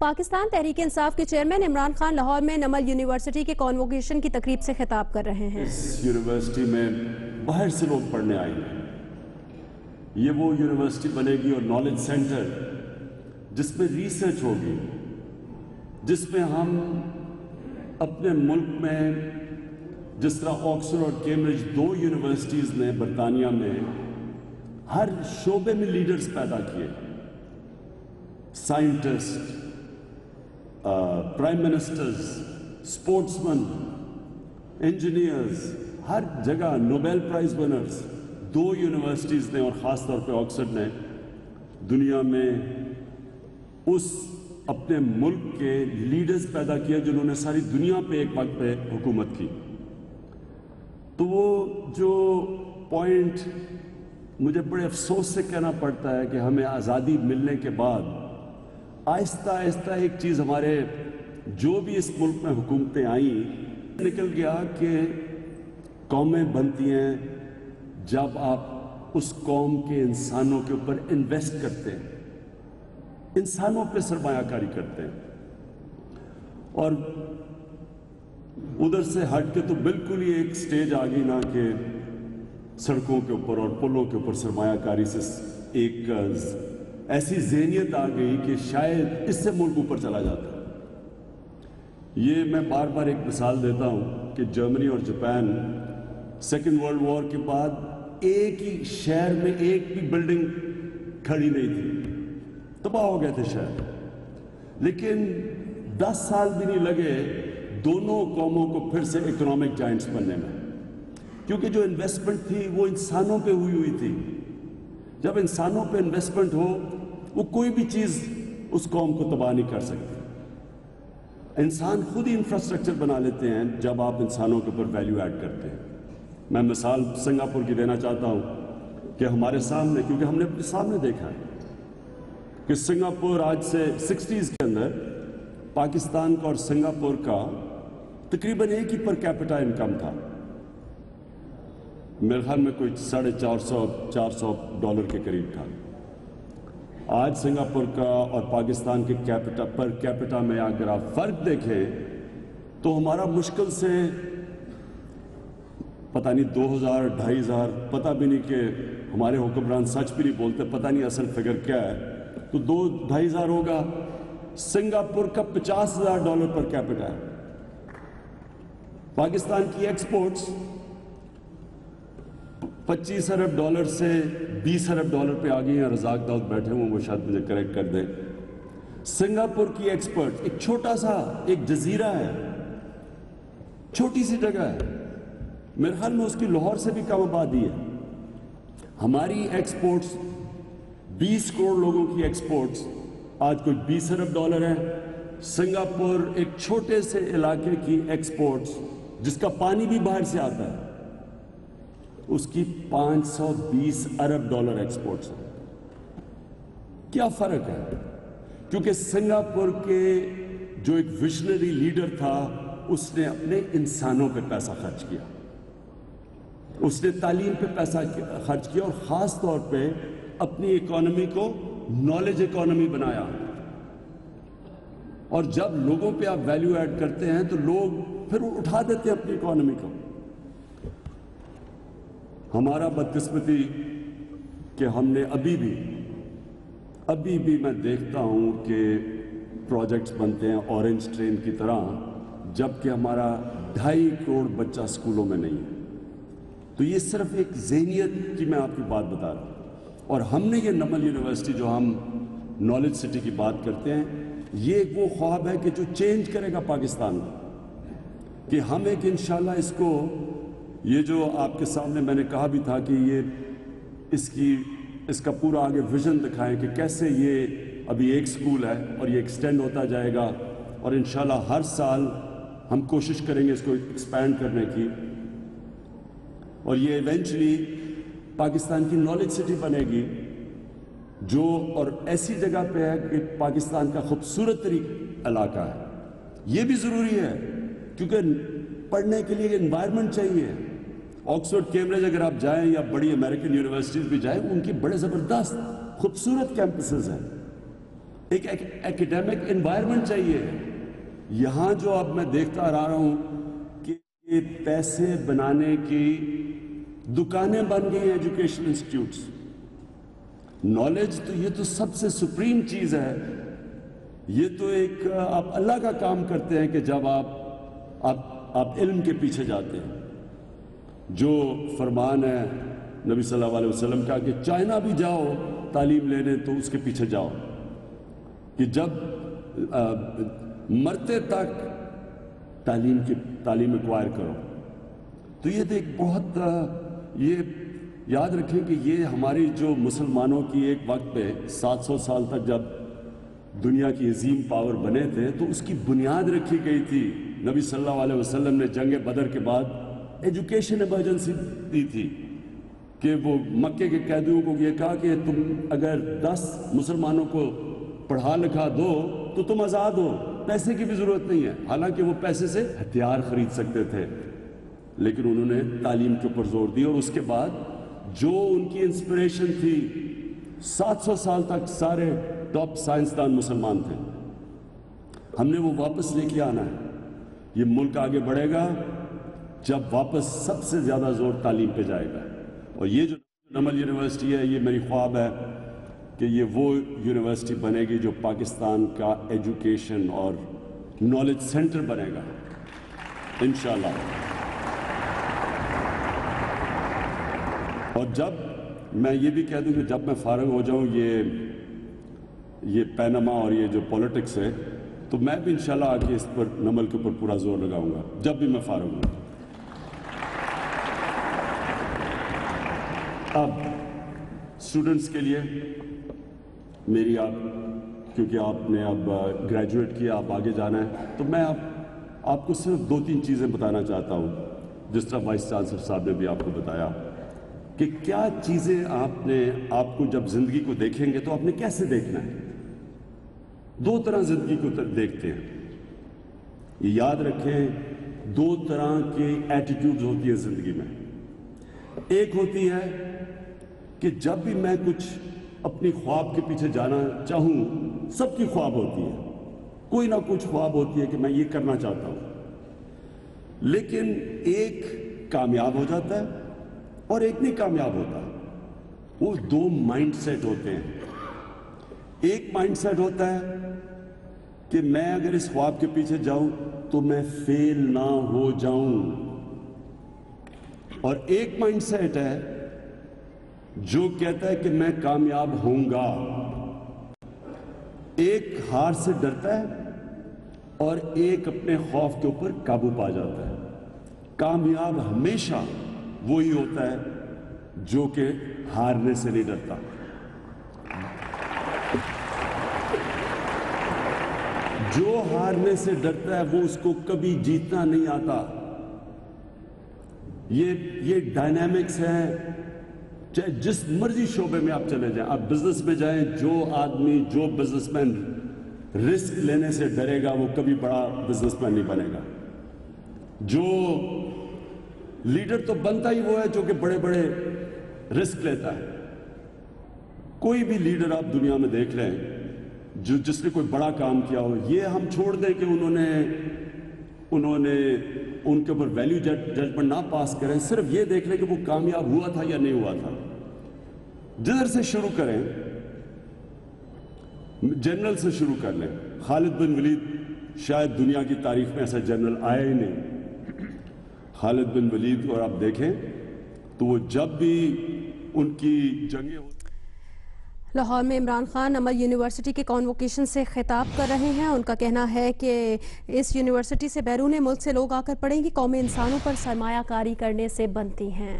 پاکستان تحریک انصاف کے چیئرمین عمران خان لاہور میں نمل یونیورسٹی کے کانووکیشن کی تقریب سے خطاب کر رہے ہیں۔ اس یونیورسٹی میں باہر سے لوگ پڑھنے آئیں گے۔ یہ وہ یونیورسٹی بنے گی اور نالج سینٹر جس میں ریسرچ ہوگی، جس میں ہم اپنے ملک میں جس طرح آکسفورڈ اور کیمبرج دو یونیورسٹیز نے برطانیہ میں ہر شعبے میں لیڈرز پیدا کیے، سائنٹسٹ، پرائم منسٹرز، سپورٹس مین، انجینئرز، ہر جگہ نوبیل پرائز ونرز، دو یونیورسٹیز نے اور خاص طور پہ آکسفورڈ نے دنیا میں اس اپنے ملک کے لیڈرز پیدا کیا جنہوں نے ساری دنیا پہ ایک وقت پہ حکومت کی۔ تو وہ جو پوائنٹ مجھے بڑے افسوس سے کہنا پڑتا ہے کہ ہمیں آزادی ملنے کے بعد آہستہ آہستہ ایک چیز ہمارے جو بھی اس ملک میں حکومتیں آئیں نکل گیا کہ قومیں بنتی ہیں جب آپ اس قوم کے انسانوں کے اوپر انویسٹ کرتے ہیں، انسانوں پہ سرمایہ کاری کرتے ہیں۔ اور ادھر سے ہٹ کے تو بالکل ہی ایک سٹیج آ گئی نا کہ سڑکوں کے اوپر اور پلوں کے اوپر سرمایہ کاری سے ایک ایسی ذہنیت آ گئی کہ شاید اس سے ملک اوپر چلا جاتا ہے۔ یہ میں بار بار ایک مثال دیتا ہوں کہ جرمنی اور جاپان سیکنڈ ورلڈ وار کے بعد ایک ہی شہر میں ایک بھی بلڈنگ کھڑی نہیں تھی، تباہ ہو گئے تھے شہر، لیکن 10 سال بھی نہیں لگے دونوں قوموں کو پھر سے اکنامک جائنٹس بننے میں، کیونکہ جو انویسٹمنٹ تھی وہ انسانوں پہ ہوئی تھی۔ جب انسانوں پہ انویسٹمنٹ ہو وہ کوئی بھی چیز اس قوم کو تباہ نہیں کر سکتی۔ انسان خود ہی انفراسٹرکچر بنا لیتے ہیں جب آپ انسانوں کے اوپر ویلیو ایڈ کرتے ہیں۔ میں مثال سنگاپور کی دینا چاہتا ہوں کہ ہمارے سامنے، کیونکہ ہم نے اپنے سامنے دیکھا ہے کہ سنگاپور آج سے 60s کے اندر پاکستان کا اور سنگاپور کا تقریباً ایک ہی پر کیپٹا انکم تھا، میرے خیال میں کوئی $450 کے قریب تھا۔ آج سنگاپور کا اور پاکستان کے پر کیپٹا میں اگر آپ فرق دیکھیں تو ہمارا مشکل سے پتہ نہیں 2000 2500، پتہ بھی نہیں کہ ہمارے حکمران سچ بھی نہیں بولتے، پتہ نہیں اصل فگر کیا ہے، تو 2-2500 ہوگا۔ سنگاپور کا $50,000 پر کیپٹا ہے۔ پاکستان کی ایکسپورٹس $25 ارب سے $20 ارب پہ آ گئی ہیں۔ رزاق داؤد بیٹھے ہوئے وہ شاید مجھے کریکٹ کر دیں۔ سنگاپور کی ایکسپورٹ ایک چھوٹا سا ایک جزیرہ ہے، چھوٹی سی جگہ ہے، میرے خیال میں اس کی لاہور سے بھی کم آبادی ہے۔ ہماری ایکسپورٹس 20 کروڑ لوگوں کی ایکسپورٹس آج کوئی $20 ارب ہے۔ سنگاپور ایک چھوٹے سے علاقے کی ایکسپورٹس جس کا پانی بھی باہر سے آتا ہے، اس کی $520 ارب ایکسپورٹس ہیں۔ کیا فرق ہے؟ کیونکہ سنگاپور کے جو ایک ویژنری لیڈر تھا اس نے اپنے انسانوں پہ پیسہ خرچ کیا، اس نے تعلیم پہ پیسہ خرچ کیا، اور خاص طور پہ اپنی اکانومی کو نالج اکانومی بنایا۔ اور جب لوگوں پہ آپ ویلیو ایڈ کرتے ہیں تو لوگ پھر اٹھا دیتے ہیں اپنی اکانومی کو۔ ہمارا بدقسمتی کہ ہم نے ابھی بھی میں دیکھتا ہوں کہ پروجیکٹس بنتے ہیں اورنج ٹرین کی طرح، جبکہ ہمارا 2.5 کروڑ بچہ سکولوں میں نہیں ہے۔ تو یہ صرف ایک ذہنیت کی میں آپ کی بات بتا رہا ہوں۔ اور ہم نے یہ نمل یونیورسٹی جو ہم نالج سٹی کی بات کرتے ہیں، یہ ایک وہ خواب ہے کہ جو چینج کرے گا پاکستان کو، کہ ہم ایک انشاءاللہ اس کو، یہ جو آپ کے سامنے میں نے کہا بھی تھا کہ یہ اس کا پورا آگے ویژن دکھائیں کہ کیسے یہ ابھی ایک سکول ہے اور یہ ایکسٹینڈ ہوتا جائے گا، اور انشاءاللہ ہر سال ہم کوشش کریں گے اس کو ایکسپینڈ کرنے کی، اور یہ ایونچولی پاکستان کی نالج سٹی بنے گی، جو اور ایسی جگہ پہ ہے کہ پاکستان کا خوبصورت ترین علاقہ ہے۔ یہ بھی ضروری ہے کیونکہ پڑھنے کے لیے انوائرمنٹ چاہیے۔ آکسفورڈ کیمبرج اگر آپ جائیں یا بڑی امریکن یونیورسٹیز بھی جائیں، ان کی بڑے زبردست خوبصورت کیمپسز ہیں، ایک ایکیڈیمک انوائرمنٹ چاہیے. یہاں جو اب میں دیکھتا آ رہا ہوں کہ پیسے بنانے کی دکانیں بن گئی ہیں ایجوکیشن انسٹیٹیوٹس. نالج تو یہ تو سب سے سپریم چیز ہے. یہ تو ایک آپ اللہ کا کام کرتے ہیں کہ جب آپ علم کے پیچھے جاتے ہیں. جو فرمان ہے نبی صلی اللہ علیہ وسلم کا کہ چائنا بھی جاؤ تعلیم لینے تو اس کے پیچھے جاؤ, کہ جب مرتے تک تعلیم ایکوائر کرو. تو یہ ایک بہت یہ یاد رکھیں کہ یہ ہماری جو مسلمانوں کی ایک وقت پہ 700 سال تک جب دنیا کی عظیم پاور بنے تھے تو اس کی بنیاد رکھی گئی تھی. نبی صلی اللہ علیہ وسلم نے جنگ بدر کے بعد ایجوکیشن ایمرجنسی دی تھی کہ وہ مکے کے قیدیوں کو یہ کہا کہ تم اگر 10 مسلمانوں کو پڑھا لکھا دو تو تم آزاد ہو, پیسے کی بھی ضرورت نہیں ہے. حالانکہ وہ پیسے سے ہتھیار خرید سکتے تھے, لیکن انہوں نے تعلیم کے اوپر زور دیا. اور اس کے بعد جو ان کی انسپریشن تھی 700 سال تک سارے ٹاپ سائنسدان مسلمان تھے. ہم نے وہ واپس لے کے آنا ہے. یہ ملک آگے بڑھے گا جب واپس سب سے زیادہ زور تعلیم پہ جائے گا. اور یہ جو نمل یونیورسٹی ہے, یہ میری خواب ہے کہ یہ وہ یونیورسٹی بنے گی جو پاکستان کا ایجوکیشن اور نالج سینٹر بنے گا انشاءاللہ. اور جب میں یہ بھی کہہ دوں کہ جب میں فارغ ہو جاؤں یہ پیناما اور یہ جو پولیٹکس ہے, تو میں بھی انشاءاللہ آگے اس پر نمل کے اوپر پورا زور لگاؤں گا جب بھی میں فارغ ہوں. اب اسٹوڈنٹس کے لیے میری کیونکہ آپ نے اب گریجویٹ کیا, آپ آگے جانا ہے, تو میں آپ کو صرف 2-3 چیزیں بتانا چاہتا ہوں, جس طرح وائس چانسلر صاحب نے بھی آپ کو بتایا کہ کیا چیزیں آپ کو جب زندگی کو دیکھیں گے تو آپ نے کیسے دیکھنا ہے. 2 طرح زندگی کو دیکھتے ہیں. یہ یاد رکھیں 2 طرح کی ایٹیٹیوڈز ہوتی ہے زندگی میں. ایک ہوتی ہے کہ جب بھی میں کچھ اپنی خواب کے پیچھے جانا چاہوں, سب کی خواب ہوتی ہے, کوئی نہ کچھ خواب ہوتی ہے کہ میں یہ کرنا چاہتا ہوں, لیکن ایک کامیاب ہو جاتا ہے اور ایک نہیں کامیاب ہوتا. وہ 2 مائنڈ سیٹ ہوتے ہیں. ایک مائنڈ سیٹ ہوتا ہے کہ میں اگر اس خواب کے پیچھے جاؤں تو میں فیل نہ ہو جاؤں, اور ایک مائنڈ سیٹ ہے جو کہتا ہے کہ میں کامیاب ہوں گا. ایک ہار سے ڈرتا ہے اور ایک اپنے خوف کے اوپر قابو پا جاتا ہے. کامیاب ہمیشہ وہی ہوتا ہے جو کہ ہارنے سے نہیں ڈرتا. جو ہارنے سے ڈرتا ہے وہ اس کو کبھی جیتنا نہیں آتا. یہ ڈائنامکس ہے, چاہے جس مرضی شعبے میں آپ چلے جائیں. آپ بزنس میں جائیں, جو بزنس مین رسک لینے سے ڈرے گا وہ کبھی بڑا بزنس مین نہیں بنے گا. جو لیڈر تو بنتا ہی وہ ہے جو کہ بڑے بڑے رسک لیتا ہے. کوئی بھی لیڈر آپ دنیا میں دیکھ لیں جس نے کوئی بڑا کام کیا ہو, یہ ہم چھوڑ دیں کہ انہوں نے ان کے اوپر ویلیو ججمنٹ نہ پاس کریں, صرف یہ دیکھ لیں کہ وہ کامیاب ہوا تھا یا نہیں ہوا تھا. جدھر سے شروع کریں, جنرل سے شروع کر لیں. خالد بن ولید شاید دنیا کی تاریخ میں ایسا جنرل آیا ہی نہیں. خالد بن ولید اور آپ دیکھیں تو وہ جب بھی ان کی جنگیں ہوتی. لاہور میں عمران خان نمل یونیورسٹی کے کانووکیشن سے خطاب کر رہے ہیں. ان کا کہنا ہے کہ اس یونیورسٹی سے بیرون ملک سے لوگ آ کر پڑھیں گی. قومی انسانوں پر سرمایہ کاری کرنے سے بنتی ہیں.